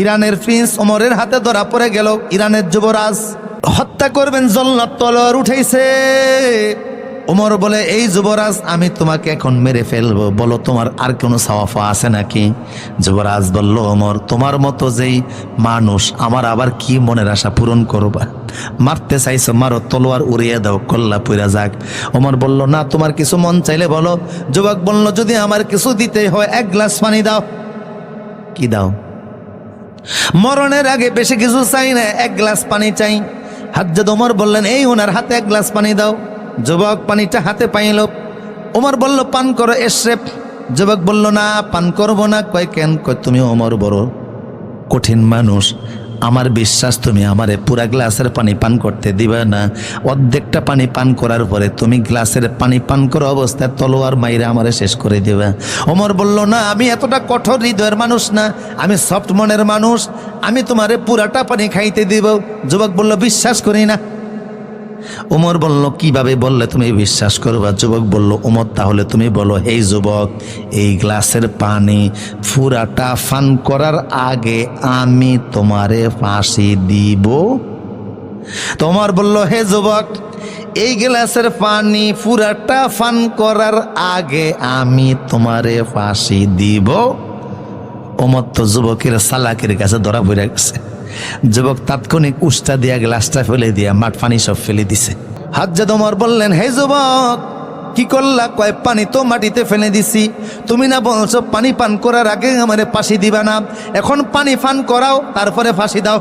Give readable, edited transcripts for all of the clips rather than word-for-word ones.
ইরানের প্রিন্স ওমরের হাতে ধরা পড়ে গেল। ইরানের যুবরাজ হত্যা করবেন, জল্লাদ তলোয়ার উঠাইছে। ওমর বলে, এই যুবরাজ, আমি তোমাকে এখন মেরে ফেলবো, বলো তোমার আর কোনো সাওয়াফা আছে নাকি? যুবরাজ বলল, ওমর, তোমার মতো যেই মানুষ, আমার আবার কি মনের আশা পূরণ করবা? মারতে চাইছো, মারো, তলোয়ার উড়িয়ে দাও, কল্লা পুইরা যাক। ওমর বলল, না, তোমার কিছু মন চাইলে বলো। যুবক বলল, যদি আমার কিছু দিতে হয়, এক গ্লাস পানি দাও। কি দাও? মরণের আগে বেশি কিছু চাই না, এক গ্লাস পানি চাই। হযরত ওমর বললেন, এই ওনার হাতে এক গ্লাস পানি দাও। যুবক পানিটা হাতে পাইল। ওমর বলল, পান করো এশরেফ। যুবক বলল, না, পান করবো না। কয় কেন? কয়, তুমি ওমর বড় কঠিন মানুষ, আমার বিশ্বাস তুমি আমারে পুরা গ্লাসের পানি পান করতে দিবে না। অর্ধেকটা পানি পান করার পরে তুমি গ্লাসের পানি পান করা অবস্থায় তলোয়ার মাইরা আমারে শেষ করে দিবে। ওমর বলল, না, আমি এতটা কঠোর হৃদয়ের মানুষ না, আমি সফট মনের মানুষ, আমি তোমারে পুরাটা পানি খাইতে দিব। যুবক বলল, বিশ্বাস করি না। ওমর বলল, কিভাবে বললে তুমি বিশ্বাস করবা? যুবক বলল, ওমর, তাহলে তুমি বলো, এই যুবক, এই গ্লাসের পানি পুরাটা পান করার আগে আমি তোমারে ফাঁসি দিব। তোমার বলল, হে যুবক, এই গ্লাসের পানি পুরাটা পান করার আগে আমি তোমারে ফাঁসি দিব। ওমর তো যুবকের সালাকের কাছে ধরা পড়ে গেছে। যুবক তাৎক্ষণিক উষ্টা দিয়া গ্লাসটা ফেলে দিয়া মাঠ পানি সব ফেলে দিছে। হযরত ওমর বললেন, হে যুবক, কি করলা? কয়, পানি তো মাটিতে ফেলে দিছি, তুমি না বলছো পানি পান করার আগে আমারে ফাঁসি দিবা না? এখন পানি পান করাও, তারপরে ফাঁসি দাও।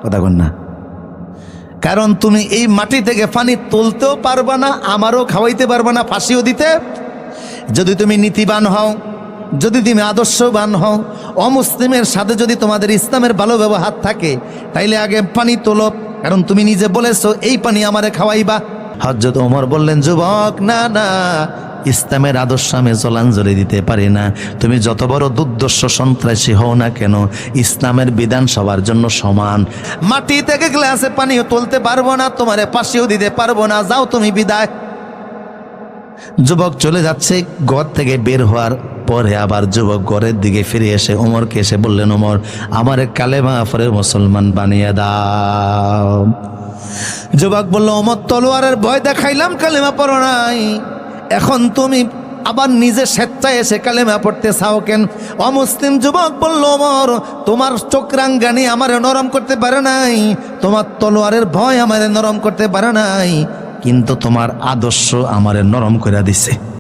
কথা কন না? কারণ তুমি এই মাটি থেকে পানি তুলতেও পারবা না, আমারও খাওয়াইতে পারবা না, ফাঁসিও দিতে। যদি তুমি নীতিবান হও, যদি তুমি আদর্শবান হও, অমুসলিমের সাথে যদি তোমাদের ইসলামের ভালো ব্যবহার থাকে, তাইলে আগে পানি তোলো, কারণ তুমি নিজে বলেছো এই পানি আমারে খাওয়াইবা। হযরত ওমর বললেন, যুবক, না না, ইসলামের আদর্শ আমি জলাঞ্জলি দিতে পারি না। তুমি যত বড় দুর্দর্শ সন্ত্রাসী হও না কেন, ইসলামের বিধান সবার জন্য সমান। মাটি থেকে গ্লাসে পানিও তুলতে পারবো না, তোমারে ফাঁসিও দিতে পারবো না, যাও তুমি, বিদায়। যুবক চলে যাচ্ছে। ঘর থেকে বের হওয়ার পরে আবার যুবক ঘরের দিকে ফিরে এসে ওমরকে এসে বললেন, ওমর, আমার কালেমা পড়ে মুসলমান বানিয়ে দাও। যুবক বলল, ওমর, তলোয়ারের ভয় দেখাইলাম, কালেমা পড়ো নাই, এখন তুমি আবার নিজে স্বেচ্ছায় এসে কালেমা পড়তে চাও কেন? অমুসলিম যুবক বলল, ওমর, তোমার চোখরাঙ্গানি আমারে নরম করতে পারে নাই, তোমার তলোয়ারের ভয় আমারে নরম করতে পারে নাই, কিন্তু তোমার আদর্শ আমারে নরম করে দিছে।